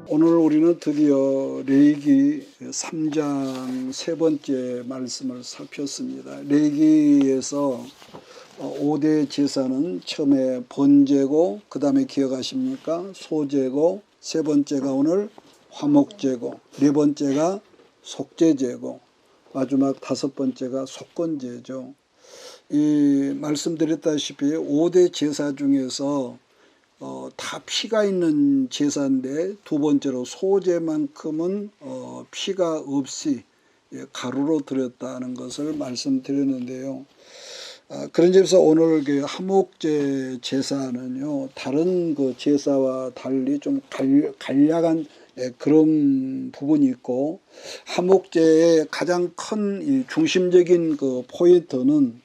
오늘 우리는 드디어 레위기 3장 세 번째 말씀을 살폈습니다. 레위기에서 5대 제사는 처음에 번제고, 그 다음에 기억하십니까? 소제고, 세 번째가 오늘 화목제고, 네 번째가 속죄제고, 마지막 다섯 번째가 속건제죠. 이 말씀드렸다시피 5대 제사 중에서 다 피가 있는 제사인데, 두 번째로 소제만큼은 피가 없이 가루로 드렸다는 것을 말씀드렸는데요. 그런 점에서 오늘 그 화목제 제사는요, 다른 그 제사와 달리 좀 간략한 그런 부분이 있고, 화목제의 가장 큰 이 중심적인 그 포인트는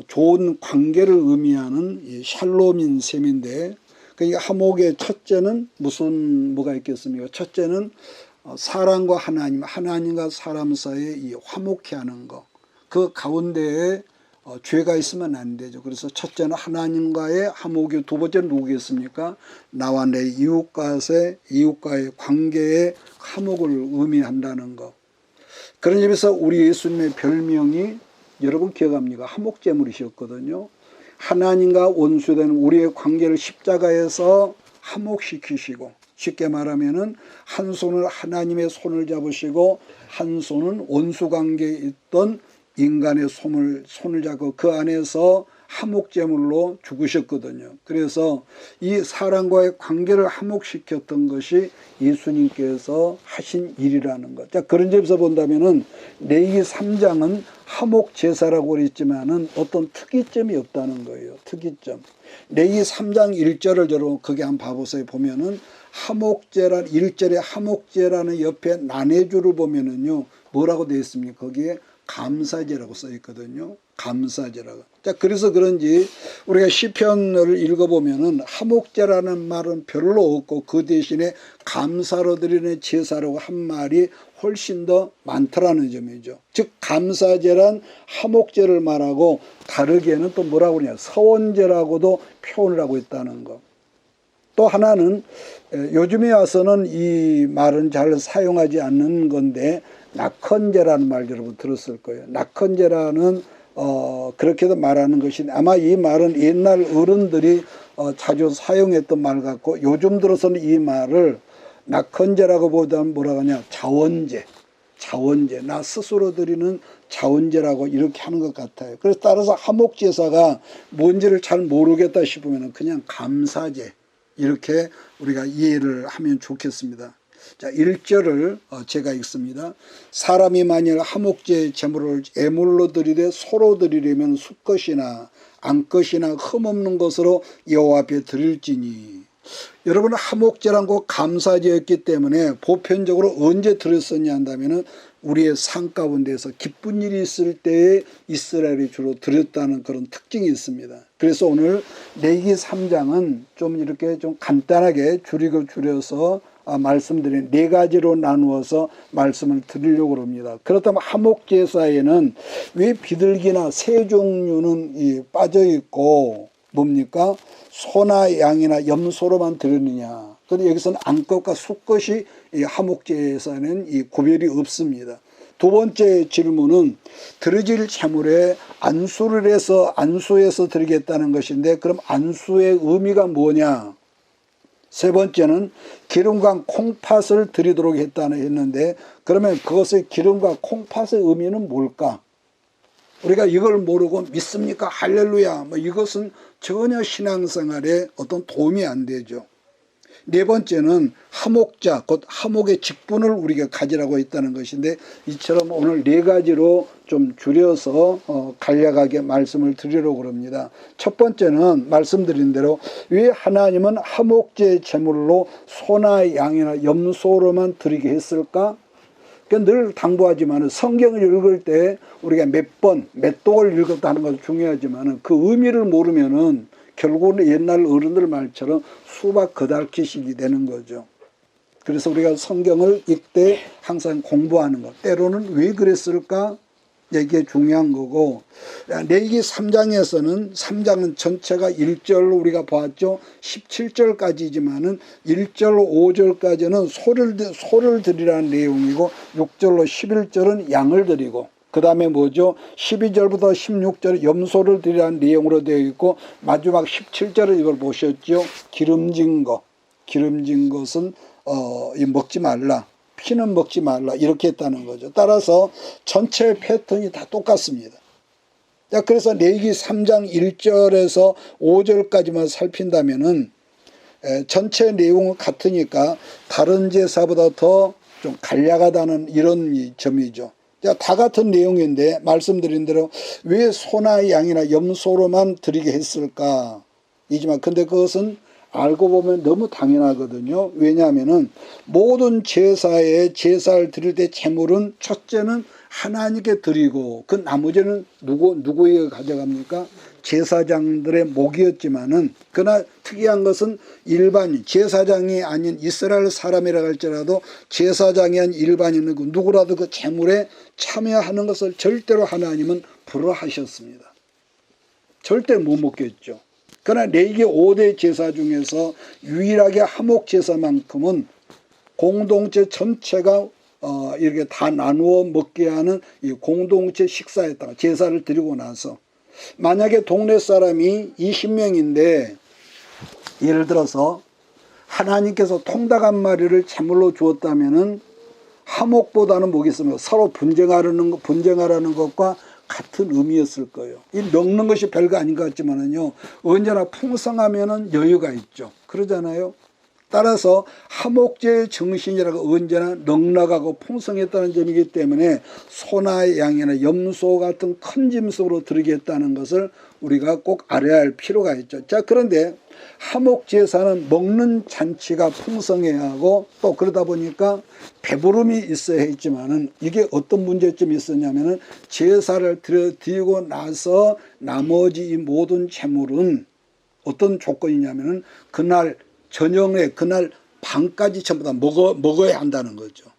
좋은 관계를 의미하는 이 샬롬인 셈인데, 그러니까 화목의 첫째는 뭐가 있겠습니까? 첫째는 사람과 하나님, 하나님과 사람 사이에 이 화목해 하는 것. 그 가운데에 죄가 있으면 안 되죠. 그래서 첫째는 하나님과의 화목이, 두 번째는 누구겠습니까? 나와 내 이웃과의 관계의 화목을 의미한다는 것. 그런 점에서 우리 예수님의 별명이 여러분 기억합니까? 화목제물이셨거든요. 하나님과 원수된 우리의 관계를 십자가에서 화목시키시고, 쉽게 말하면은 한 손은 하나님의 손을 잡으시고 한 손은 원수 관계에 있던 인간의 손을 잡고 그 안에서 화목제물로 죽으셨거든요. 그래서 이 사람과의 관계를 화목시켰던 것이 예수님께서 하신 일이라는 것. 자, 그런 점에서 본다면은 레위기 3장은 화목제사라고 그랬지만은 어떤 특이점이 없다는 거예요. 특이점. 레위기 3장 1절을 여러분 거기 한번 봐보세요. 보면은 화목제란 1절에 화목제라는 옆에 나뇌주를 보면은요, 뭐라고 되어 있습니까? 거기에 감사제라고 써 있거든요. 감사제라고. 자, 그래서 그런지 우리가 시편을 읽어보면은 화목제라는 말은 별로 없고 그 대신에 감사로 드리는 제사라고 한 말이 훨씬 더 많더라는 점이죠. 즉 감사제란 화목제를 말하고 다르게는 또 뭐라고 그러냐, 서원제라고도 표현을 하고 있다는 것. 또 하나는 요즘에 와서는 이 말은 잘 사용하지 않는 건데, 낙헌제라는 말 여러분 들었을 거예요. 낙헌제라는 그렇게도 말하는 것이, 아마 이 말은 옛날 어른들이 자주 사용했던 말 같고, 요즘 들어서는 이 말을 낙헌제라고 보다는 뭐라고 하냐, 자원제, 나 스스로 드리는 자원제라고 이렇게 하는 것 같아요. 그래서 따라서 화목제사가 뭔지를 잘 모르겠다 싶으면 그냥 감사제, 이렇게 우리가 이해를 하면 좋겠습니다. 자, 1절을 제가 읽습니다. 사람이 만일 화목제 제물을 애물로 드리되 소로 드리려면 수것이나 암것이나 흠없는 것으로 여호와 앞에 드릴지니. 여러분, 화목제란 거 감사제였기 때문에 보편적으로 언제 드렸었냐 한다면은 우리의 삶 가운데서 기쁜 일이 있을 때에 이스라엘이 주로 드렸다는 그런 특징이 있습니다. 그래서 오늘 레위기 3장은 좀 이렇게 좀 간단하게 줄여서 말씀드린 네 가지로 나누어서 말씀을 드리려고 합니다. 그렇다면 화목제사에는 왜 비둘기나 새 종류는 빠져 있고 뭡니까? 소나 양이나 염소로만 드리느냐? 그런데 여기서는 암것과 수것이 이 화목제에서는 이 구별이 없습니다. 두 번째 질문은 드려질 제물에 안수에서 드리겠다는 것인데, 그럼 안수의 의미가 뭐냐? 세 번째는 기름과 콩팥을 드리도록 했는데, 그러면 그것의 기름과 콩팥의 의미는 뭘까? 우리가 이걸 모르고 믿습니까? 할렐루야. 이것은 전혀 신앙생활에 어떤 도움이 안 되죠. 네 번째는 화목자, 곧 화목의 직분을 우리가 가지라고 했다는 것인데, 이처럼 오늘 네 가지로 좀 줄여서 간략하게 말씀을 드리려고 합니다. 첫 번째는 말씀드린 대로 왜 하나님은 화목제 제물로 소나 양이나 염소로만 드리게 했을까? 늘 당부하지만 성경을 읽을 때 우리가 몇 독을 읽었다는 것도 중요하지만 그 의미를 모르면은 결국은 옛날 어른들 말처럼 수박 겉핥기식이 되는 거죠. 그래서 우리가 성경을 읽되 항상 공부하는 것. 때로는 왜 그랬을까? 이게 중요한 거고, 레위기 3장에서는 3장은 전체가 1절로 우리가 보았죠. 17절까지지만은 1절 5절까지는 소를 드리라는 내용이고 6절로 11절은 양을 드리고, 그 다음에 뭐죠? 12절부터 16절 염소를 드리라는 내용으로 되어 있고, 마지막 17절을 이걸 보셨죠? 기름진 것은 먹지 말라. 피는 먹지 말라. 이렇게 했다는 거죠. 따라서 전체 패턴이 다 똑같습니다. 자, 그래서 레위기 3장 1절에서 5절까지만 살핀다면은 전체 내용은 같으니까 다른 제사보다 더 좀 간략하다는 이런 점이죠. 자, 다 같은 내용인데 말씀드린 대로 왜 소나 양이나 염소로만 드리게 했을까? 이지만 근데 그것은 알고 보면 너무 당연하거든요. 왜냐하면은 모든 제사에 제사를 드릴 때 제물은 첫째는 하나님께 드리고 그 나머지는 누구에게 가져갑니까? 제사장들의 몫이었지만은 그러나 특이한 것은 일반인, 제사장이 아닌 이스라엘 사람이라 할지라도 제사장이 아닌 일반인은 누구라도 그 제물에 참여하는 것을 절대로 하나님은 불허하셨습니다. 절대 못 먹겠죠. 그러나 레위기 5대 제사 중에서 유일하게 하목 제사만큼은 공동체 전체가 이렇게 다 나누어 먹게 하는 이 공동체 식사였다가 제사를 드리고 나서 만약에 동네 사람이 20명인데 예를 들어서 하나님께서 통닭 한 마리를 제물로 주었다면은 하목보다는 뭐겠습니까? 서로 분쟁하라는 것과 같은 의미였을 거예요. 이 먹는 것이 별거 아닌 것 같지만은요, 언제나 풍성하면은 여유가 있죠. 그러잖아요. 따라서 하목제의 정신이라고 언제나 넉넉하고 풍성했다는 점이기 때문에 소나 양이나 염소 같은 큰 짐승으로 드리겠다는 것을 우리가 꼭 알아야 할 필요가 있죠. 자, 그런데 하목제사는 먹는 잔치가 풍성해야 하고 또 그러다 보니까 배부름이 있어야 했지만은 이게 어떤 문제점이 있었냐면은 제사를 드리고 나서 나머지 이 모든 재물은 어떤 조건이냐면은 그날 저녁에 그날 밤까지 전부 다 먹어야 한다는 거죠.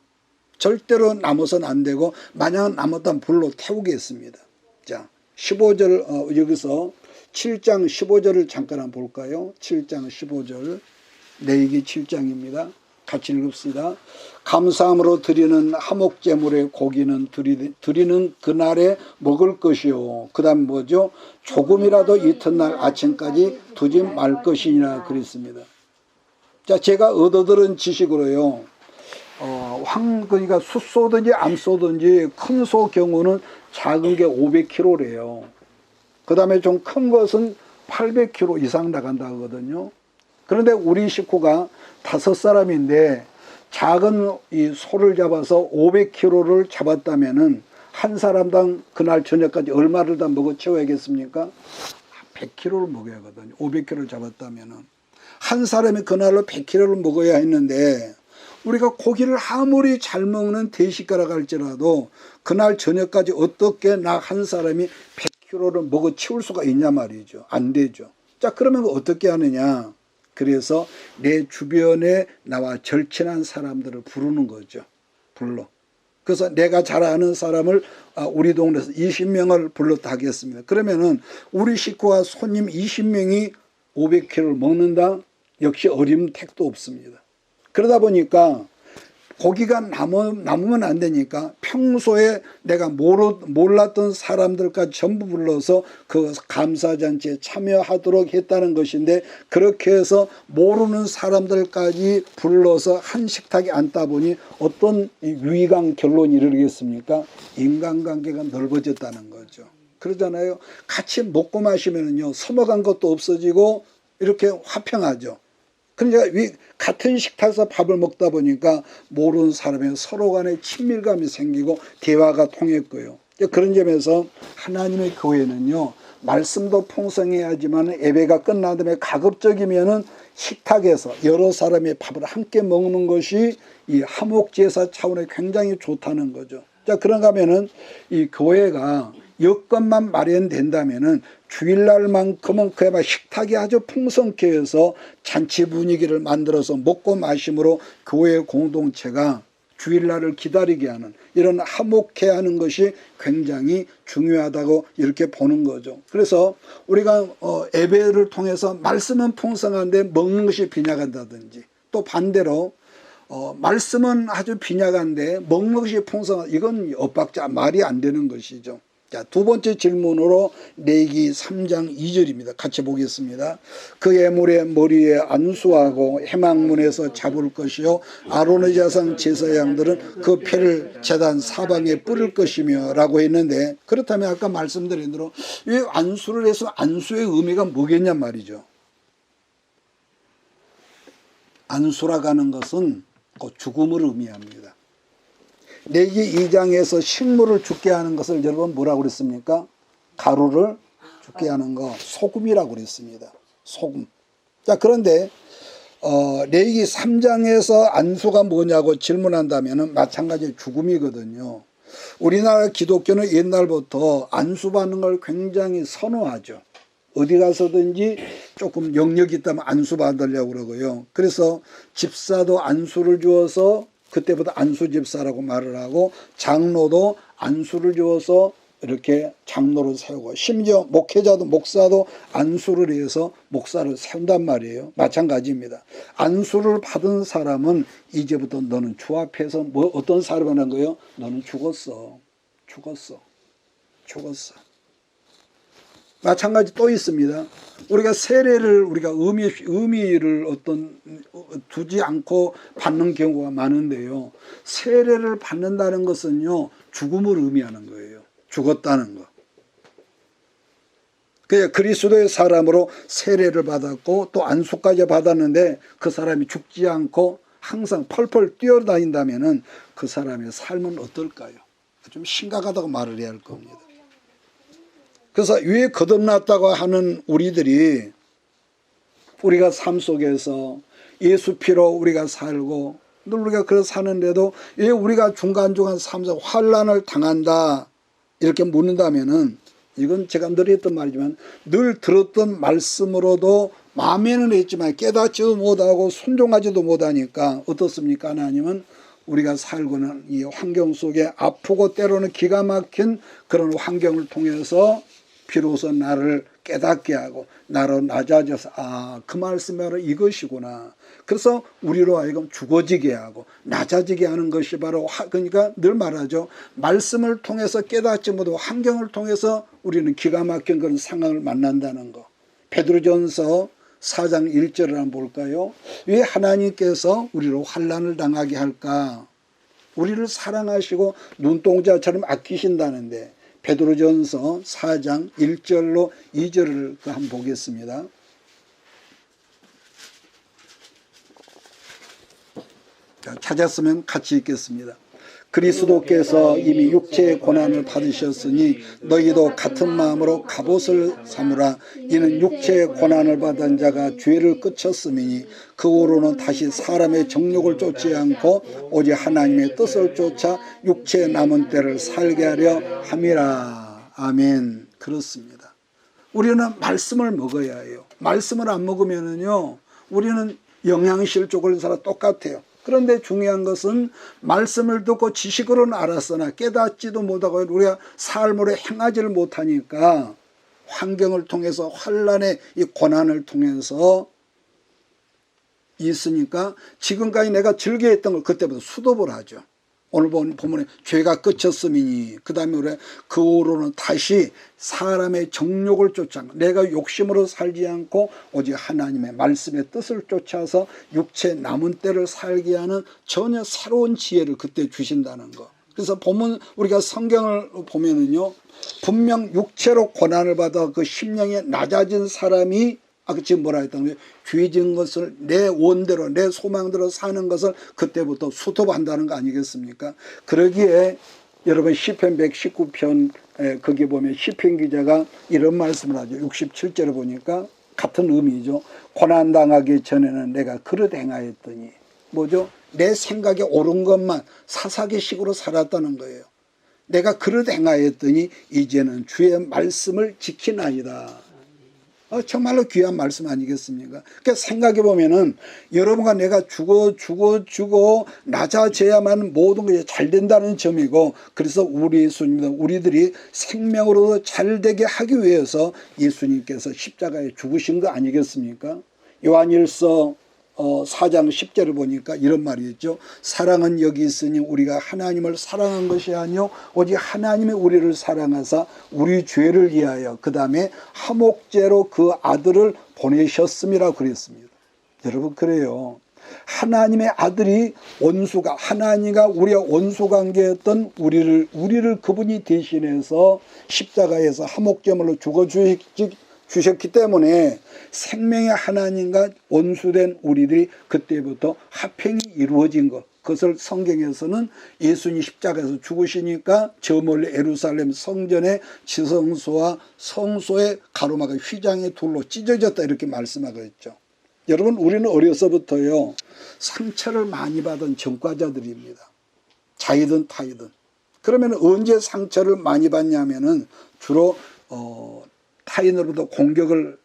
절대로 남아서는 안 되고 만약 남았다면 불로 태우겠습니다. 자, 15절 여기서 7장 15절을 잠깐 한번 볼까요? 7장 15절 레위기 7장입니다. 같이 읽읍시다. 감사함으로 드리는 하목제물의 고기는 드리는 그날에 먹을 것이요. 그 다음 뭐죠? 조금이라도 이튿날 아침까지 두지 말 것이니라 그랬습니다. 자, 제가 얻어들은 지식으로요. 그러니까 숫 쏘든지 암 쏘든지 큰 소 경우는 작은 게 500kg래요. 그 다음에 좀 큰 것은 800kg 이상 나간다 하거든요. 그런데 우리 식구가 5사람인데 작은 이 소를 잡아서 500kg를 잡았다면은 한 사람당 그날 저녁까지 얼마를 다 먹어 채워야겠습니까? 100kg를 먹어야 하거든요. 500kg를 잡았다면은. 한 사람이 그날로 100kg를 먹어야 했는데 우리가 고기를 아무리 잘 먹는 대식가라 할지라도 그날 저녁까지 어떻게 나 한 사람이 100kg를 먹어 치울 수가 있냐 말이죠. 안 되죠. 자, 그러면 어떻게 하느냐. 그래서 내 주변에 나와 절친한 사람들을 부르는 거죠. 불러. 그래서 내가 잘 아는 사람을 우리 동네에서 20명을 불렀다 하겠습니다. 그러면은 우리 식구와 손님 20명이 500kg를 먹는다? 역시 어림 택도 없습니다. 그러다 보니까 고기가 남으면 안 되니까 평소에 내가 몰랐던 사람들까지 전부 불러서 그 감사잔치에 참여하도록 했다는 것인데 그렇게 해서 모르는 사람들까지 불러서 한 식탁에 앉다 보니 어떤 유의감 결론이 이르겠습니까? 인간관계가 넓어졌다는 거죠. 그러잖아요. 같이 먹고 마시면은요, 서먹한 것도 없어지고 이렇게 화평하죠. 그러니까 같은 식탁에서 밥을 먹다 보니까 모르는 사람의 서로 간에 친밀감이 생기고 대화가 통했고요. 그런 점에서 하나님의 교회는요, 말씀도 풍성해야지만 예배가 끝난 다음에 가급적이면은 식탁에서 여러 사람의 밥을 함께 먹는 것이 이 하목제사 차원에 굉장히 좋다는 거죠. 자, 그런가 하면은 이 교회가 여건만 마련된다면은 주일날만큼은 그야말로 식탁이 아주 풍성케 해서 잔치 분위기를 만들어서 먹고 마심으로 교회 공동체가 주일날을 기다리게 하는 이런 화목해 하는 것이 굉장히 중요하다고 이렇게 보는 거죠. 그래서 우리가 예배를 통해서 말씀은 풍성한데 먹는 것이 빈약하다든지, 또 반대로 말씀은 아주 빈약한데 먹는 것이 풍성한, 이건 엇박자, 말이 안 되는 것이죠. 자, 두 번째 질문으로 레위기 3장 2절입니다. 같이 보겠습니다. 그 예물의 머리에 안수하고 해망문에서 잡을 것이요 아론의 자손 제사 양들은 그 피를 제단 사방에 뿌릴 것이며 라고 했는데, 그렇다면 아까 말씀드린 대로 왜 안수를 해서 안수의 의미가 뭐겠냐 말이죠. 안수라고 하는 것은 죽음을 의미합니다. 레위기 2장에서 식물을 죽게 하는 것을 여러분 뭐라고 그랬습니까? 가루를 죽게 하는 거 소금이라고 그랬습니다. 소금. 자, 그런데 레위기 3장에서 안수가 뭐냐고 질문한다면 마찬가지 죽음이거든요. 우리나라 기독교는 옛날부터 안수 받는 걸 굉장히 선호하죠. 어디 가서든지 조금 영역이 있다면 안수 받으려고 그러고요. 그래서 집사도 안수를 주어서 그때부터 안수집사라고 말을 하고, 장로도 안수를 주어서 이렇게 장로를 세우고, 심지어 목회자도 목사도 안수를 해서 목사를 세운단 말이에요. 마찬가지입니다. 안수를 받은 사람은 이제부터 너는 주 앞에서 어떤 사람을 하는 거예요? 너는 죽었어. 마찬가지 또 있습니다. 우리가 세례를 우리가 의미를 두지 않고 받는 경우가 많은데요. 세례를 받는다는 것은요, 죽음을 의미하는 거예요. 죽었다는 거. 그냥 그리스도의 사람으로 세례를 받았고 또 안수까지 받았는데 그 사람이 죽지 않고 항상 펄펄 뛰어다닌다면은 그 사람의 삶은 어떨까요? 좀 심각하다고 말을 해야 할 겁니다. 그래서 왜 거듭났다고 하는 우리들이, 우리가 삶 속에서 예수 피로 우리가 살고 늘 우리가 그렇게 사는데도 왜 우리가 중간중간 삶에서 환난을 당한다 이렇게 묻는다면은, 이건 제가 늘 했던 말이지만 늘 들었던 말씀으로도 마음에는 했지만 깨닫지도 못하고 순종하지도 못하니까 어떻습니까? 하나님은 우리가 살고는 이 환경 속에 아프고 때로는 기가 막힌 그런 환경을 통해서 비로소 나를 깨닫게 하고 나로 낮아져서 그 말씀이 바로 이것이구나. 그래서 우리로 하여금 죽어지게 하고 낮아지게 하는 것이 바로 그러니까 늘 말하죠. 말씀을 통해서 깨닫지 못하고 환경을 통해서 우리는 기가 막힌 그런 상황을 만난다는 거. 베드로전서 4장 1절을 한번 볼까요? 왜 하나님께서 우리로 환난을 당하게 할까? 우리를 사랑하시고 눈동자처럼 아끼신다는데, 베드로전서 4장 1절로 2절을 한번 보겠습니다. 찾았으면 같이 읽겠습니다. 그리스도께서 이미 육체의 고난을 받으셨으니 너희도 같은 마음으로 갑옷을 삼으라. 이는 육체의 고난을 받은 자가 죄를 끝쳤음이니 그 후로는 다시 사람의 정욕을 쫓지 않고 오직 하나님의 뜻을 쫓아 육체의 남은 때를 살게 하려 함이라. 아멘. 그렇습니다. 우리는 말씀을 먹어야 해요. 말씀을 안 먹으면은요, 우리는 영양실 쪽을 살아 똑같아요. 그런데 중요한 것은 말씀을 듣고 지식으로는 알았으나 깨닫지도 못하고 우리가 삶으로 행하지를 못하니까 환경을 통해서 환난의 이 고난을 통해서 있으니까 지금까지 내가 즐겨했던 걸 그때부터 수독을 하죠. 오늘 본 본문에 죄가 끝쳤음이니, 그 다음에 우리 그 후로는 다시 사람의 정욕을 쫓아 내가 욕심으로 살지 않고 오직 하나님의 말씀의 뜻을 쫓아서 육체 남은 때를 살게 하는 전혀 새로운 지혜를 그때 주신다는 거. 그래서 보면 우리가 성경을 보면은요, 분명 육체로 고난을 받아 그 심령이 낮아진 사람이 지금 뭐라 했다는 거예요? 죄진 것을 내 원대로 내 소망대로 사는 것을 그때부터 수습한다는 거 아니겠습니까? 그러기에 여러분 시편 119편 거기 보면 시편 기자가 이런 말씀을 하죠. 67절에 보니까 같은 의미죠. 고난당하기 전에는 내가 그릇 행하였더니, 뭐죠? 내 생각에 옳은 것만 사사기식으로 살았다는 거예요. 내가 그릇 행하였더니 이제는 주의 말씀을 지키나이다. 정말로 귀한 말씀 아니겠습니까? 그러니까 생각해 보면은 여러분과 내가 죽어 낮아져야만 모든 것이 잘 된다는 점이고, 그래서 우리 예수님은 우리들이 생명으로 잘 되게 하기 위해서 예수님께서 십자가에 죽으신 거 아니겠습니까? 요한일서 4장 10절을 보니까 이런 말이 있죠. 사랑은 여기 있으니 우리가 하나님을 사랑한 것이 아니요 오직 하나님이 우리를 사랑하사 우리 죄를 위하여 그 다음에 화목제로 그 아들을 보내셨음이라 그랬습니다. 여러분, 그래요. 하나님의 아들이 원수가, 하나님과 우리가 원수관계였던 우리를 그분이 대신해서 십자가에서 화목제물로 주셨기 때문에 생명의 하나님과 원수된 우리들이 그때부터 화평이 이루어진 것, 그것을 성경에서는 예수님 십자가에서 죽으시니까 저 멀리 예루살렘 성전의 지성소와 성소의 가로막은 휘장의 돌로 찢어졌다 이렇게 말씀하고 있죠. 여러분, 우리는 어려서부터요 상처를 많이 받은 전과자들입니다. 자이든 타이든. 그러면 언제 상처를 많이 받냐면은 주로 타인으로부터 공격을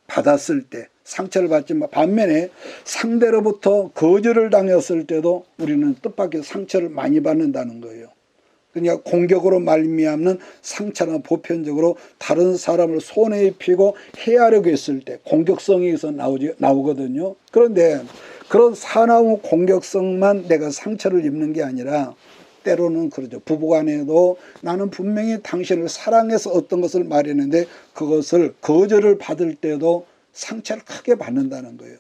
받았을 때 상처를 받지만, 반면에 상대로부터 거절을 당했을 때도 우리는 뜻밖의 상처를 많이 받는다는 거예요. 그러니까 공격으로 말미암는 상처는 보편적으로 다른 사람을 손에 입히고 해하려고 했을 때 공격성이 나오거든요. 그런데 그런 사나운 공격성만 내가 상처를 입는 게 아니라 때로는 그러죠. 부부간에도 나는 분명히 당신을 사랑해서 어떤 것을 말했는데 그것을 거절을 받을 때도 상처를 크게 받는다는 거예요.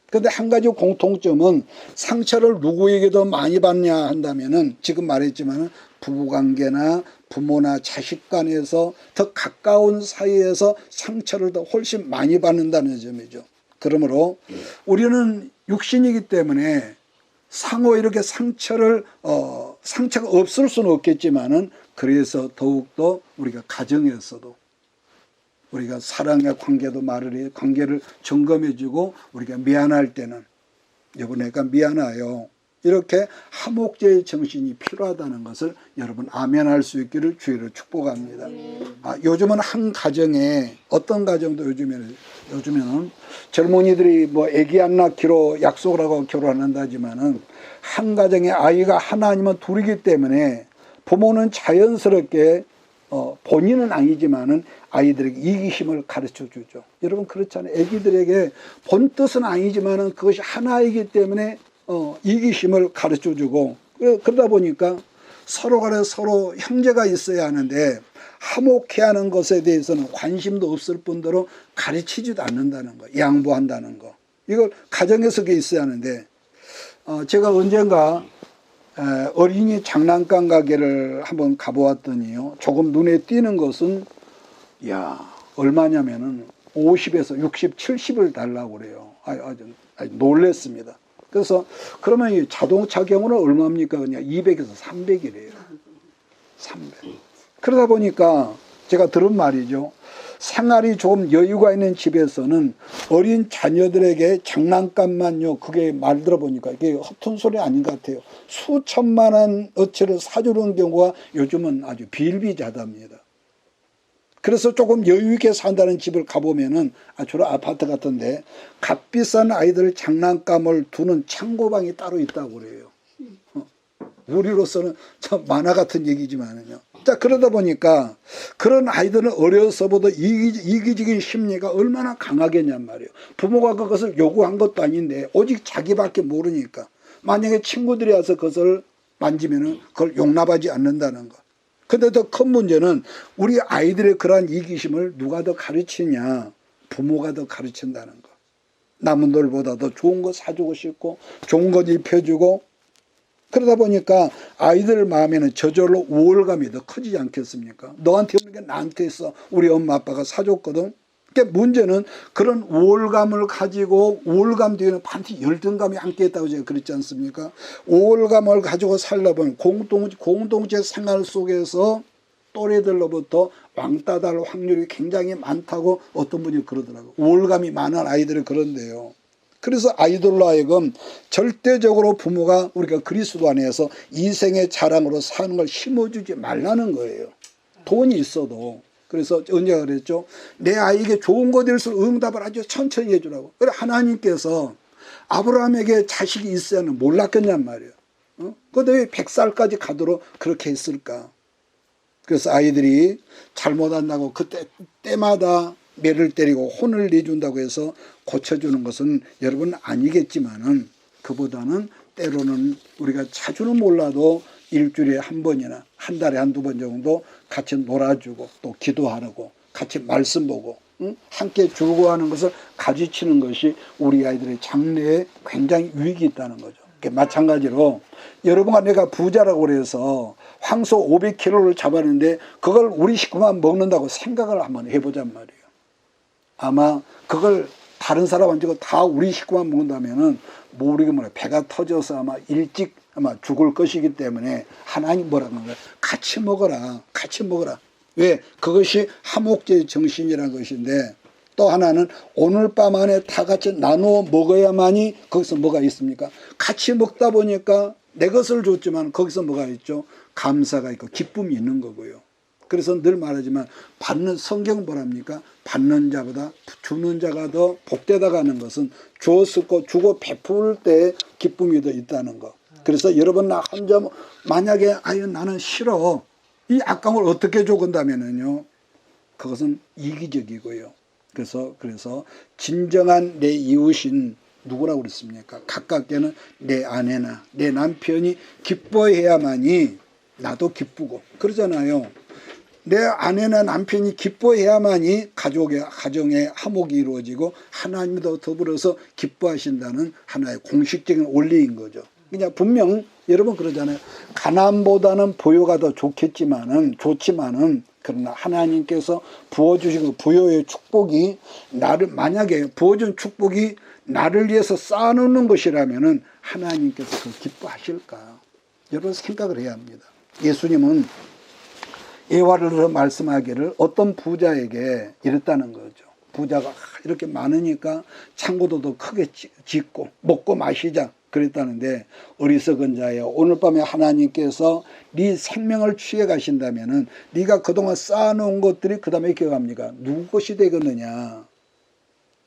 그런데 한 가지 공통점은 상처를 누구에게도 많이 받냐 한다면은 지금 말했지만은 부부관계나 부모나 자식 간에서 더 가까운 사이에서 상처를 더 훨씬 많이 받는다는 점이죠. 그러므로 우리는 육신이기 때문에 상호 이렇게 상처가 없을 수는 없겠지만은, 그래서 더욱더 우리가 가정에서도 우리가 사랑의 관계를 점검해주고, 우리가 미안할 때는 여보 내가 미안해요, 이렇게 화목제의 정신이 필요하다는 것을 여러분 아멘할 수 있기를 주의로 축복합니다. 요즘은 한 가정에, 어떤 가정도 요즘에는 젊은이들이 뭐 아기 안 낳기로 약속을 하고 결혼한다지만은 한 가정에 아이가 하나 아니면 둘이기 때문에 부모는 자연스럽게 본인은 아니지만은 아이들에게 이기심을 가르쳐 주죠. 여러분, 그렇잖아요. 아기들에게 본 뜻은 아니지만은 그것이 하나이기 때문에 이기심을 가르쳐 주고, 그러다 보니까 서로 간에 서로 형제가 있어야 하는데 화목해야 하는 것에 대해서는 관심도 없을 뿐더러 가르치지도 않는다는 거, 양보한다는 거, 이걸 가정에서 있어야 하는데, 제가 언젠가 어린이 장난감 가게를 한번 가보았더니요, 조금 눈에 띄는 것은 얼마냐면은 50에서 60, 70을 달라고 그래요. 아주 놀랬습니다. 그래서 그러면 이 자동차 경우는 얼마입니까? 그냥 200에서 300이래요. 300. 그러다 보니까 제가 들은 말이죠. 생활이 조금 여유가 있는 집에서는 어린 자녀들에게 장난감만요, 그게 말 들어보니까 이게 허튼 소리 아닌 것 같아요. 수천만 원 어치를 사주는 경우가 요즘은 아주 비일비재하답니다. 그래서 조금 여유있게 산다는 집을 가보면은, 주로 아파트 같은데 값비싼 아이들 장난감을 두는 창고방이 따로 있다고 그래요. 우리로서는 참 만화 같은 얘기지만은요. 자, 그러다 보니까 그런 아이들은 어려서부터 이기적인 심리가 얼마나 강하겠냔 말이에요. 부모가 그것을 요구한 것도 아닌데 오직 자기밖에 모르니까, 만약에 친구들이 와서 그것을 만지면은 그걸 용납하지 않는다는 거. 근데 더 큰 문제는 우리 아이들의 그러한 이기심을 누가 더 가르치냐? 부모가 더 가르친다는 거. 남들보다 더 좋은 거 사주고 싶고 좋은 것 입혀주고, 그러다 보니까 아이들 마음에는 저절로 우월감이 더 커지지 않겠습니까? 너한테 없는 게 나한테 있어. 우리 엄마 아빠가 사줬거든. 그러니까 문제는 그런 우월감을 가지고, 우월감 뒤에는 반드시 열등감이 함께 있다고 제가 그랬지 않습니까? 우월감을 가지고 살다 보면 공동체 생활 속에서 또래들로부터 왕따 될 확률이 굉장히 많다고 어떤 분이 그러더라고요. 우월감이 많은 아이들이 그런데요. 그래서 아이들로 하여금 절대적으로 부모가 우리가 그리스도 안에서 이생의 자랑으로 사는 걸 심어주지 말라는 거예요. 돈이 있어도. 그래서 언제가 그랬죠? 내 아이에게 좋은 것일수록 응답을 아주 천천히 해주라고. 그래 하나님께서 아브라함에게 자식이 있어야는 몰랐겠냔 말이에요. 그런데 왜 100살까지 가도록 그렇게 했을까? 그래서 아이들이 잘못한다고 그때 때마다 매를 때리고 혼을 내준다고 해서 고쳐주는 것은 여러분 아니겠지만은 그보다는 때로는 우리가 자주는 몰라도 일주일에 한 번이나 한 달에 한두 번 정도 같이 놀아주고 또 기도하고 같이 말씀 보고 함께 즐거워하는 것을 가르치는 것이 우리 아이들의 장래에 굉장히 유익이 있다는 거죠. 마찬가지로 여러분과 내가 부자라고 그래서 황소 500kg를 잡았는데 그걸 우리 식구만 먹는다고 생각을 한번 해보잔 말이에요. 아마 그걸 다른 사람한테 다 우리 식구만 먹는다면은 모르게 뭐라 배가 터져서 아마 일찍 아마 죽을 것이기 때문에 하나님 뭐라고 하는 거예요? 같이 먹어라. 같이 먹어라. 왜? 그것이 화목제의 정신이라는 것인데 또 하나는 오늘 밤 안에 다 같이 나누어 먹어야만이 거기서 뭐가 있습니까? 같이 먹다 보니까 내 것을 줬지만 거기서 뭐가 있죠? 감사가 있고 기쁨이 있는 거고요. 그래서 늘 말하지만 받는 성경 뭐랍니까? 받는 자보다 주는 자가 더 복되다 가는 것은 주었고 주고 베풀 때 기쁨이 더 있다는 거. 그래서 여러분 나 혼자 만약에 아유 나는 싫어. 이 악감을 어떻게 조건다면은요. 그것은 이기적이고요. 그래서 진정한 내 이웃인 누구라고 그랬습니까? 가깝게는 내 아내나 내 남편이 기뻐해야만이 나도 기쁘고 그러잖아요. 내 아내나 남편이 기뻐해야만이 가정의 화목이 이루어지고 하나님도 더불어서 기뻐하신다는 하나의 공식적인 원리인 거죠. 그냥 분명 여러분 그러잖아요. 가난보다는 부요가 더 좋지만은 그러나 하나님께서 부어주신 그 부요의 축복이 나를 만약에 부어준 축복이 나를 위해서 쌓아놓는 것이라면은 하나님께서 그 기뻐하실까? 여러분 생각을 해야 합니다. 예수님은 예화를 들어 말씀하기를 어떤 부자에게 이랬다는 거죠. 부자가 이렇게 많으니까 창고도 더 크게 짓고 먹고 마시자 그랬다는데 어리석은 자여 오늘 밤에 하나님께서 네 생명을 취해 가신다면은 네가 그동안 쌓아놓은 것들이 그 다음에 기억합니까? 누구 것이 되겠느냐.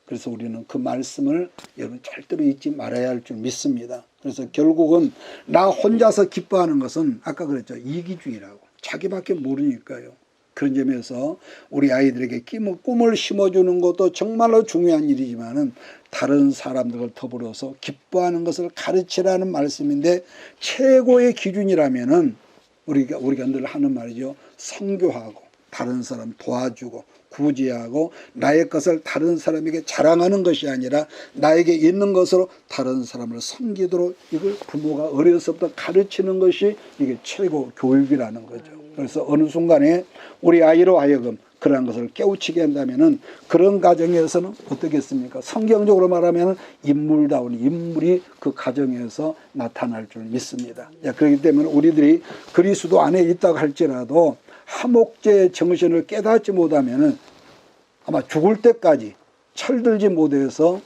그래서 우리는 그 말씀을 여러분 절대로 잊지 말아야 할 줄 믿습니다. 그래서 결국은 나 혼자서 기뻐하는 것은 아까 그랬죠. 이기주의라고. 자기밖에 모르니까요. 그런 점에서 우리 아이들에게 꿈을 심어주는 것도 정말로 중요한 일이지만은 다른 사람들과 더불어서 기뻐하는 것을 가르치라는 말씀인데 최고의 기준이라면은 우리가 늘 하는 말이죠. 선교하고 다른 사람 도와주고 구제하고 나의 것을 다른 사람에게 자랑하는 것이 아니라 나에게 있는 것으로 다른 사람을 섬기도록 이걸 부모가 어려서부터 가르치는 것이 이게 최고 교육이라는 거죠. 그래서 어느 순간에 우리 아이로 하여금 그러한 것을 깨우치게 한다면은 그런 가정에서는 어떻겠습니까? 성경적으로 말하면 인물다운 인물이 그 가정에서 나타날 줄 믿습니다. 그렇기 때문에 우리들이 그리스도 안에 있다고 할지라도 화목제의 정신을 깨닫지 못하면은 아마 죽을 때까지 철들지 못해서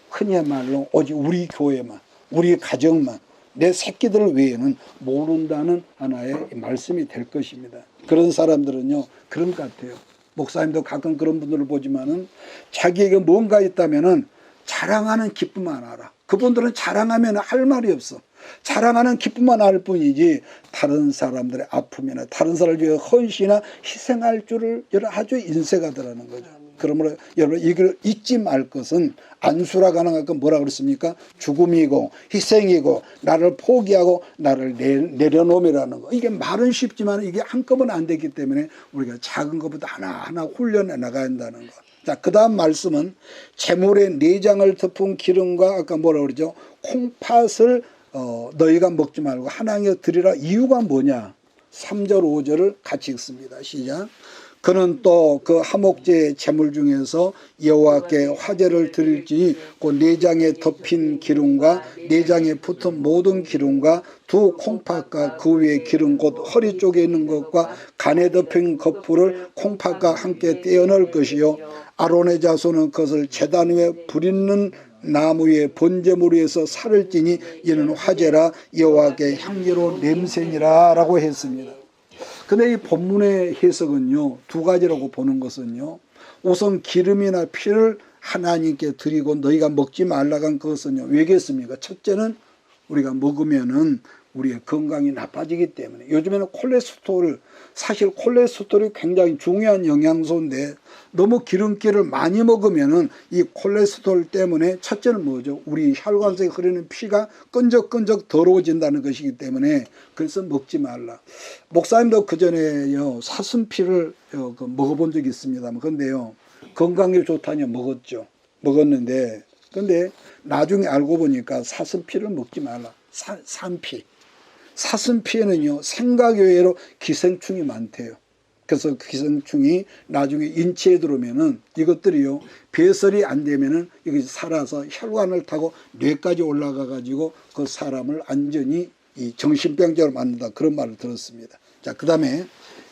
흔히 말로 오직 우리 교회만, 우리 가정만, 내 새끼들 외에는 모른다는 하나의 말씀이 될 것입니다. 그런 사람들은요, 그런 것 같아요. 목사님도 가끔 그런 분들을 보지만은 자기에게 뭔가 있다면은 자랑하는 기쁨만 알아. 그분들은 자랑하면 할 말이 없어. 자랑하는 기쁨만 알 뿐이지 다른 사람들의 아픔이나 다른 사람을 위해 헌신이나 희생할 줄을 아주 인색하더라는 거죠. 그러므로 여러분 이걸 잊지 말 것은 안수라 가능한 건 뭐라 그랬습니까? 죽음이고 희생이고 나를 포기하고 나를 내려놓음이라는 거. 이게 말은 쉽지만 이게 한꺼번에 안 되기 때문에 우리가 작은 것부터 하나하나 훈련해 나가야 한다는 거. 자, 그 다음 말씀은 재물의 내장을 덮은 기름과 아까 뭐라 그러죠? 콩팥을 너희가 먹지 말고 하나님께 드리라. 이유가 뭐냐? 3절 5절을 같이 읽습니다. 시작. 그는 또 그 화목제의 제물 중에서 여호와께 화제를 드릴지니 그 내장에 덮인 기름과 내장에 붙은 모든 기름과 두 콩팥과 그 위에 기름 곧 허리 쪽에 있는 것과 간에 덮인 거풀을 콩팥과 함께 떼어넣을 것이요 아론의 자손은 그것을 제단 위에 불 있는 나무 위에 번제물 위에서 살을 찌니 이는 화제라 여호와께 향기로 냄새니라 라고 했습니다. 근데 이 본문의 해석은요, 두 가지라고 보는 것은요, 우선 기름이나 피를 하나님께 드리고 너희가 먹지 말라고 한 것은요, 왜겠습니까? 첫째는 우리가 먹으면은 우리의 건강이 나빠지기 때문에. 요즘에는 사실 콜레스테롤이 굉장히 중요한 영양소인데 너무 기름기를 많이 먹으면은 이 콜레스테롤 때문에 첫째는 뭐죠? 우리 혈관속에 흐르는 피가 끈적끈적 더러워진다는 것이기 때문에 그래서 먹지 말라. 목사님도 그전에요, 사슴피를 먹어본 적이 있습니다. 그런데요, 건강에 좋다니 먹었는데, 근데 나중에 알고 보니까 사슴피를 먹지 말라. 산피. 사슴피에는요, 생각 외로 기생충이 많대요. 그래서 그 기생충이 나중에 인체에 들어오면은 이것들이요, 배설이 안 되면은 이것이 살아서 혈관을 타고 뇌까지 올라가 가지고 그 사람을 완전히 이 정신병자로 만든다. 그런 말을 들었습니다. 자, 그 다음에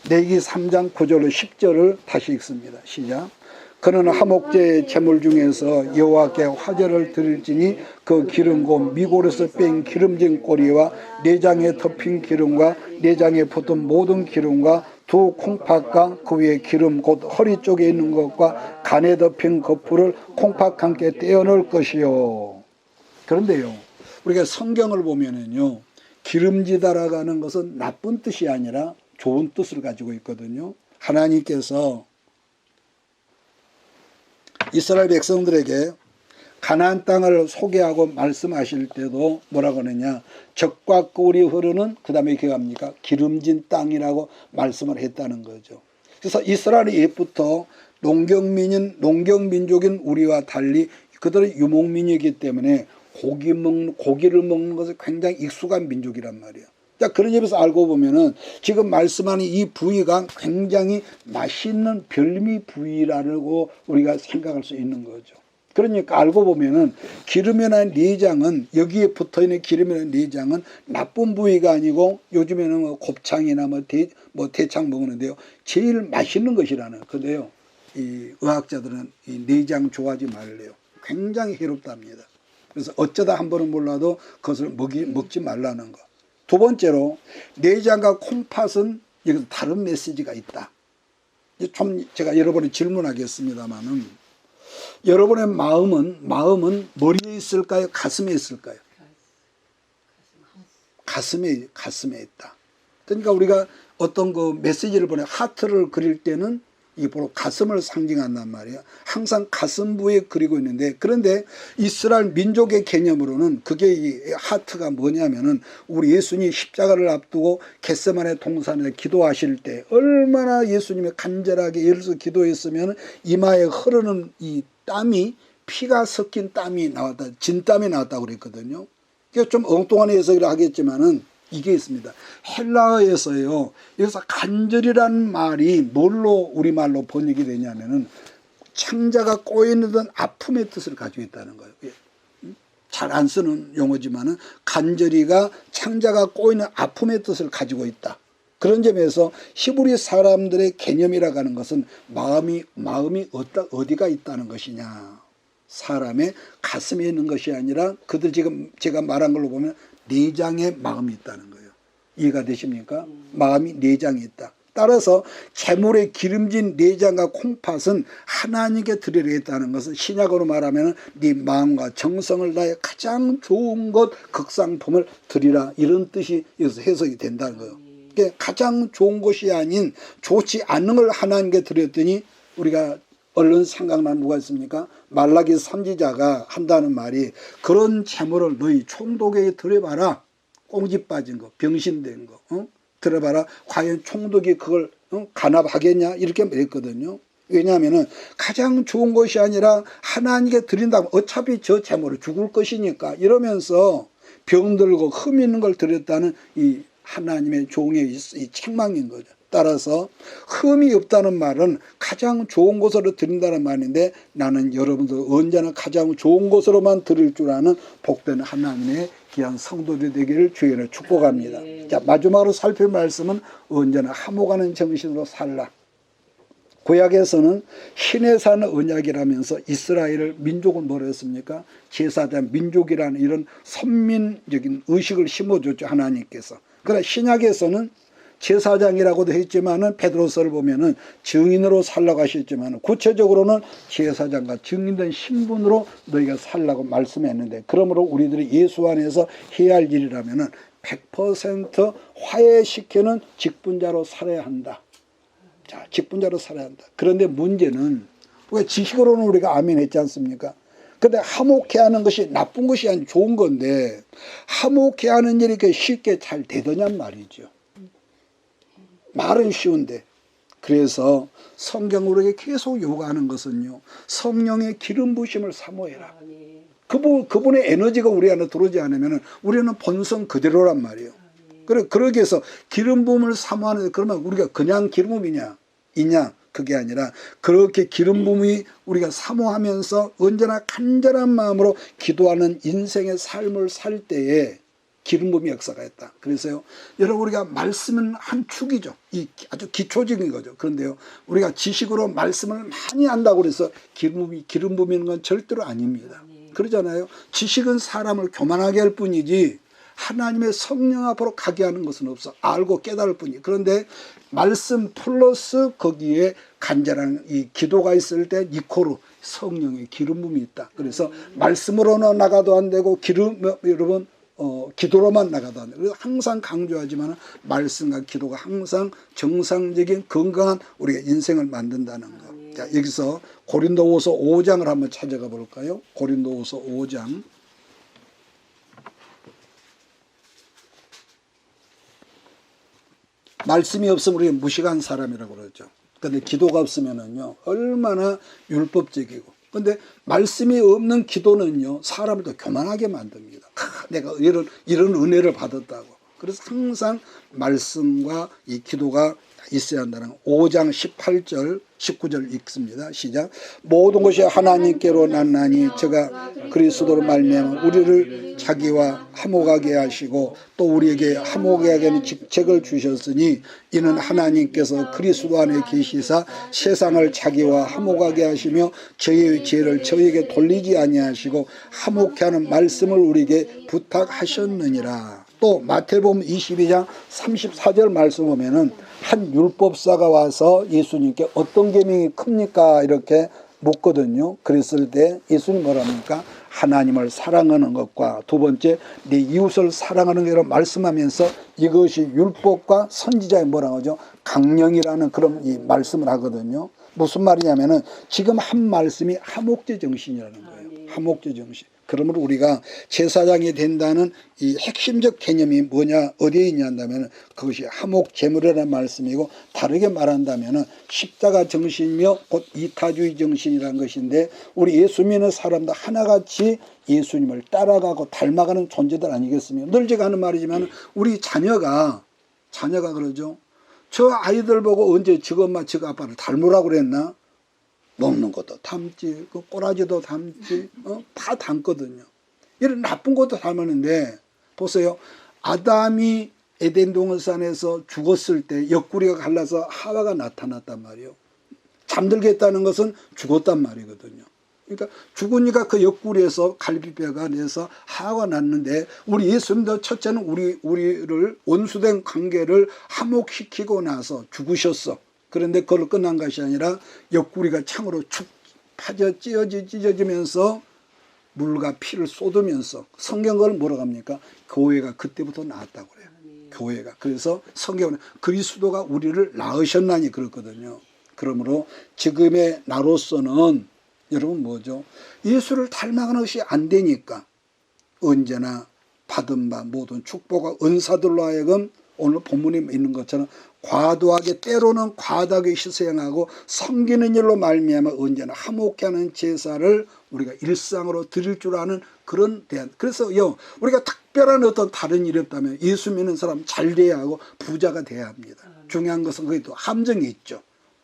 레위기 3장 9절로 10절을 다시 읽습니다. 시작. 그는 화목제의 제물 중에서 여호와께 화제를 드릴지니 그 기름 곧 미골에서 뺀 기름진 꼬리와 내장에 덮인 기름과 내장에 붙은 모든 기름과 두 콩팥과 그 위에 기름 곧 허리 쪽에 있는 것과 간에 덮인 거풀을 콩팥과 함께 떼어 넣을 것이요. 그런데요, 우리가 성경을 보면은요, 기름지다라고 하는 것은 나쁜 뜻이 아니라 좋은 뜻을 가지고 있거든요. 하나님께서 이스라엘 백성들에게 가나안 땅을 소개하고 말씀하실 때도 뭐라고 하느냐, 젖과 꿀이 흐르는, 그 다음에 기억합니까? 기름진 땅이라고 말씀을 했다는 거죠. 그래서 이스라엘이 옛부터 농경민족인 우리와 달리 그들은 유목민이기 때문에 고기를 먹는 것에 굉장히 익숙한 민족이란 말이에요. 자, 그런 점에서 알고 보면은 지금 말씀하는 이 부위가 굉장히 맛있는 별미 부위라고 우리가 생각할 수 있는 거죠. 그러니까 알고 보면은 기름이나 내장은, 여기에 붙어 있는 기름이나 내장은 나쁜 부위가 아니고, 요즘에는 뭐 곱창이나 대창 먹는데요, 제일 맛있는 것이라는. 근데요, 이 의학자들은 이 내장 좋아하지 말래요. 굉장히 해롭답니다. 그래서 어쩌다 한 번은 몰라도 그것을 먹지 말라는 거. 두 번째로, 내장과 콩팥은 여기서 다른 메시지가 있다. 좀 제가 여러분이 질문하겠습니다만은, 여러분의 마음은 머리에 있을까요? 가슴에 있을까요? 가슴에 있다. 그러니까 우리가 어떤 그 메시지를 하트를 그릴 때는 이게 바로 가슴을 상징한단 말이에요. 항상 가슴 부에 그리고 있는데, 그런데 이스라엘 민족의 개념으로는 그게 이 하트가 뭐냐면은, 우리 예수님이 십자가를 앞두고 겟세마네 동산에서 기도하실 때 얼마나 예수님이 간절하게 예를 기도했으면 이마에 흐르는 이 땀이, 피가 섞인 땀이 나왔다, 진땀이 나왔다고 그랬거든요. 이게 좀 엉뚱한 해석을 하겠지만은 이게 있습니다. 헬라어에서요, 여기서 간절이라는 말이 뭘로 우리말로 번역이 되냐면은 창자가 꼬이는 아픔의 뜻을 가지고 있다는 거예요. 잘 안 쓰는 용어지만은 간절이가 창자가 꼬이는 아픔의 뜻을 가지고 있다. 그런 점에서 히브리 사람들의 개념이라고 하는 것은 마음이 어디가 있다는 것이냐, 사람의 가슴에 있는 것이 아니라 그들 지금 제가 말한 걸로 보면 내장에 마음이 있다는 거예요. 이해가 되십니까? 마음이 내장에 있다. 따라서 재물의 기름진 내장과 콩팥은 하나님께 드리려 했다는 것은, 신약으로 말하면 네 마음과 정성을 다해 가장 좋은 것, 극상품을 드리라, 이런 뜻이 여기서 해석이 된다는 거예요. 그러니까 가장 좋은 것이 아닌 좋지 않은 걸 하나님께 드렸더니, 우리가 얼른 생각나는 누가 있습니까? 말라기 선지자가 한다는 말이, 그런 재물을 너희 총독에게 드려봐라. 꽁지 빠진 거, 병신된 거, 들어봐라. 과연 총독이 그걸 간합하겠냐, 이렇게 말했거든요. 왜냐하면은 가장 좋은 것이 아니라 하나님께 드린다면 어차피 저 재물을 죽을 것이니까, 이러면서 병들고 흠 있는 걸 드렸다는 이 하나님의 종의 이 책망인 거죠. 따라서 흠이 없다는 말은 가장 좋은 곳으로 드린다는 말인데, 나는 여러분들 언제나 가장 좋은 곳으로만 드릴 줄 아는 복된 하나님의 귀한 성도들이 되기를 주의로 축복합니다. 자, 마지막으로 살필 말씀은 언제나 화목하는 정신으로 살라. 구약에서는 신의 산 언약이라면서 이스라엘을, 민족을 뭐라 했습니까? 제사장 민족이라는 이런 선민적인 의식을 심어줬죠, 하나님께서. 그러나 신약에서는 제사장이라고도 했지만은 베드로서를 보면은 증인으로 살라고 하셨지만 구체적으로는 제사장과 증인된 신분으로 너희가 살라고 말씀했는데, 그러므로 우리들이 예수 안에서 해야 할 일이라면은 100% 화해시키는 직분자로 살아야 한다. 자, 직분자로 살아야 한다. 그런데 문제는 우리가 지식으로는 우리가 아멘 했지 않습니까? 근데 화목해 하는 것이 나쁜 것이 아니라 좋은 건데, 화목해 하는 일이 그렇게 쉽게 잘 되더냔 말이죠. 말은 쉬운데. 그래서 성경 우리에게 계속 요구하는 것은요, 성령의 기름 부심을 사모해라. 그분의 에너지가 우리 안에 들어오지 않으면 우리는 본성 그대로란 말이에요. 그러기 위해서 기름 부음을 사모하는데, 그러면 우리가 그냥 기름 부음이냐 있냐, 그게 아니라 그렇게 기름 부음이 우리가 사모하면서 언제나 간절한 마음으로 기도하는 인생의 삶을 살 때에 기름 부음의 역사가 있다. 그래서요, 여러분, 우리가 말씀은 한 축이죠. 이 아주 기초적인 거죠. 그런데요, 우리가 지식으로 말씀을 많이 안다고 그래서 기름 부음인 건 절대로 아닙니다. 그러잖아요. 지식은 사람을 교만하게 할 뿐이지 하나님의 성령 앞으로 가게 하는 것은 없어. 알고 깨달을 뿐이에요. 그런데 말씀 플러스 거기에 간절한 이 기도가 있을 때 이코로 성령의 기름 부음이 있다. 그래서 말씀으로는 나가도 안 되고 여러분 기도로만 나가도 안 돼요. 그래서 항상 강조하지만 말씀과 기도가 항상 정상적인 건강한 우리가 인생을 만든다는 거. 자, 여기서 고린도후서 5장을 한번 찾아가 볼까요? 고린도후서 5장. 말씀이 없으면 우리가 무식한 사람이라고 그러죠. 근데 기도가 없으면은요, 얼마나 율법적이고. 근데 말씀이 없는 기도는요, 사람을 더 교만하게 만듭니다. 내가 이런 은혜를 받았다고. 그래서 항상 말씀과 이 기도가 있어야 한다는 5장 18절 19절 읽습니다. 시작. 모든 것이 하나님께로 났나니 저가 그리스도로 말미암아 우리를 자기와 화목하게 하시고 또 우리에게 화목하게 하는 직책을 주셨으니 이는 하나님께서 그리스도 안에 계시사 세상을 자기와 화목하게 하시며 저희의 죄를 저희에게 돌리지 아니하시고 화목케 하는 말씀을 우리에게 부탁하셨느니라. 또 마태복음 22장 34절 말씀 보면은 한 율법사가 와서 예수님께 어떤 계명이 큽니까? 이렇게 묻거든요. 그랬을 때 예수님 뭐랍니까? 하나님을 사랑하는 것과 두 번째 네 이웃을 사랑하는 것을 말씀하면서 이것이 율법과 선지자의 뭐라고 하죠? 강령이라는 그런 이 말씀을 하거든요. 무슨 말이냐면은 지금 한 말씀이 화목제 정신이라는 거예요. 화목제 정신. 그러므로 우리가 제사장이 된다는 이 핵심적 개념이 뭐냐, 어디에 있냐 한다면 그것이 화목 제물이라는 말씀이고, 다르게 말한다면 십자가 정신이며 곧 이타주의 정신이라는 것인데, 우리 예수 믿는 사람도 하나같이 예수님을 따라가고 닮아가는 존재들 아니겠습니까? 늘 제가 하는 말이지만 우리 자녀가 그러죠. 저 아이들 보고 언제 저거 엄마 저거 아빠를 닮으라고 그랬나? 먹는 것도 닮지, 그 꼬라지도 닮지, 다 닮거든요. 이런 나쁜 것도 닮았는데, 보세요. 아담이 에덴 동산에서 죽었을 때 옆구리가 갈라서 하와가 나타났단 말이에요. 잠들겠다는 것은 죽었단 말이거든요. 그러니까 죽으니까 그 옆구리에서 갈비뼈가 내서 하와가 났는데, 우리 예수님도 첫째는 우리를 원수된 관계를 화목시키고 나서 죽으셨어. 그런데 그걸 끝난 것이 아니라 옆구리가 창으로 축 파져 찢어지면서 물과 피를 쏟으면서, 성경 그걸 뭐라고 합니까? 교회가 그때부터 나왔다고 그래요. 교회가. 그래서 성경은 그리스도가 우리를 낳으셨나니 그렇거든요. 그러므로 지금의 나로서는 여러분 뭐죠? 예수를 닮아가는 것이 안 되니까 언제나 받은 바 모든 축복과 은사들로 하여금 오늘 본문에 있는 것처럼 과도하게, 때로는 과도하게 희생하고 섬기는 일로 말미암아 언제나 화목케 하는 제사를 우리가 일상으로 드릴 줄 아는 그런 대안. 그래서요, 우리가 특별한 어떤 다른 일이 없다면 예수 믿는 사람 잘 돼야 하고 부자가 돼야 합니다. 중요한 것은 그게 또 함정이 있죠.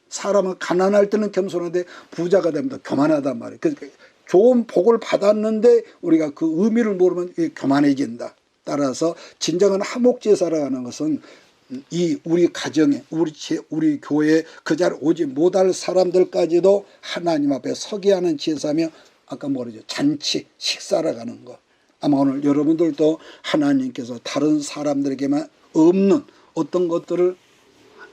사람은 가난할 때는 겸손한데 부자가 되면 더 교만하단 말이에요. 그러니까 좋은 복을 받았는데 우리가 그 의미를 모르면 교만해진다. 따라서 진정한 화목제사라고 하는 것은 이 우리 가정에, 우리 교회에 그 자리에 오지 못할 사람들까지도 하나님 앞에 서게 하는 제사며, 아까 뭐라죠? 잔치, 식사라고 하는 것. 아마 오늘 여러분들도 하나님께서 다른 사람들에게만 없는 어떤 것들을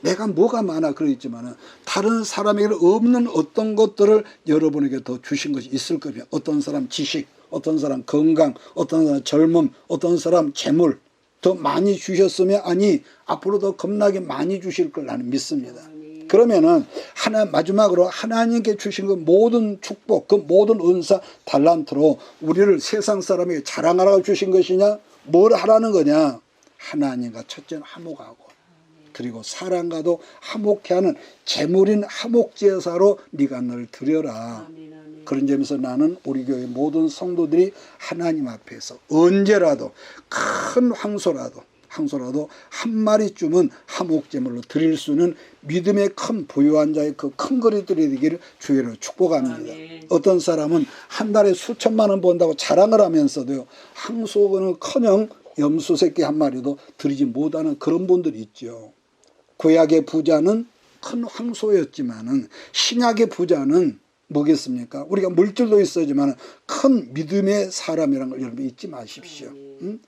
내가 뭐가 많아 그러겠지만은 다른 사람에게 없는 어떤 것들을 여러분에게 더 주신 것이 있을 겁니다. 어떤 사람 지식, 어떤 사람 건강, 어떤 사람 젊음, 어떤 사람 재물 더 많이 주셨으면 아니 앞으로 더 겁나게 많이 주실 걸 나는 믿습니다. 그러면은 마지막으로 하나님께 주신 그 모든 축복, 그 모든 은사, 달란트로 우리를 세상 사람에게 자랑하라고 주신 것이냐? 뭘 하라는 거냐? 하나님과 첫째는 화목하고 그리고 사랑과도 화목케 하는 재물인 화목제사로 네가 너를 드려라. 그런 점에서 나는 우리 교회 모든 성도들이 하나님 앞에서 언제라도 큰 황소라도 한 마리쯤은 화목제물로 드릴 수 있는 믿음의 큰 부유한 자의 그 큰 거리들이 되기를 주의로 축복합니다. 아멘. 어떤 사람은 한 달에 수천만 원 번다고 자랑을 하면서도요, 황소는커녕 염소 새끼 한 마리도 드리지 못하는 그런 분들이 있죠. 구약의 부자는 큰 황소였지만은 신약의 부자는 뭐겠습니까? 우리가 물질도 있어지만 큰 믿음의 사람이라는 걸 여러분 잊지 마십시오. 응?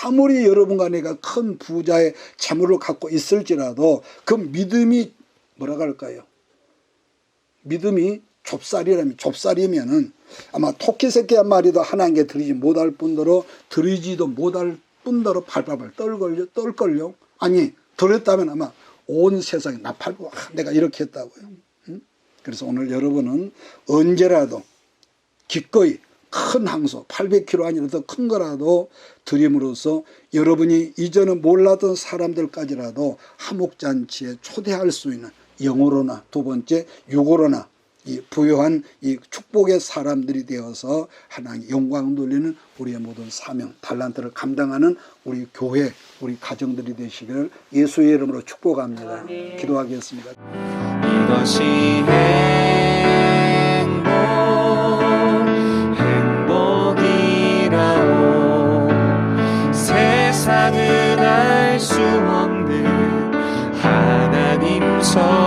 아무리 여러분과 내가 큰 부자의 재물을 갖고 있을지라도 그 믿음이 뭐라고 할까요? 믿음이 좁쌀이면은 아마 토끼 새끼 한 마리도 하나님께 드리지 못할 뿐더러 드리지도 못할 뿐더러 발발발 떨걸요. 아니 드렸다면 아마 온 세상에 나 팔고 내가 이렇게 했다고요. 그래서 오늘 여러분은 언제라도 기꺼이 큰 황소 800kg 아니라 더 큰 거라도 드림으로써 여러분이 이전에 몰랐던 사람들까지라도 화목잔치에 초대할 수 있는 영으로나 두 번째 육으로나 이 부유한 이 축복의 사람들이 되어서 하나님 영광 돌리는 우리의 모든 사명 달란트를 감당하는 우리 교회 우리 가정들이 되시기를 예수의 이름으로 축복합니다. 네. 기도하겠습니다. 이것이 행복이라오 세상은 알 수 없는 하나님 서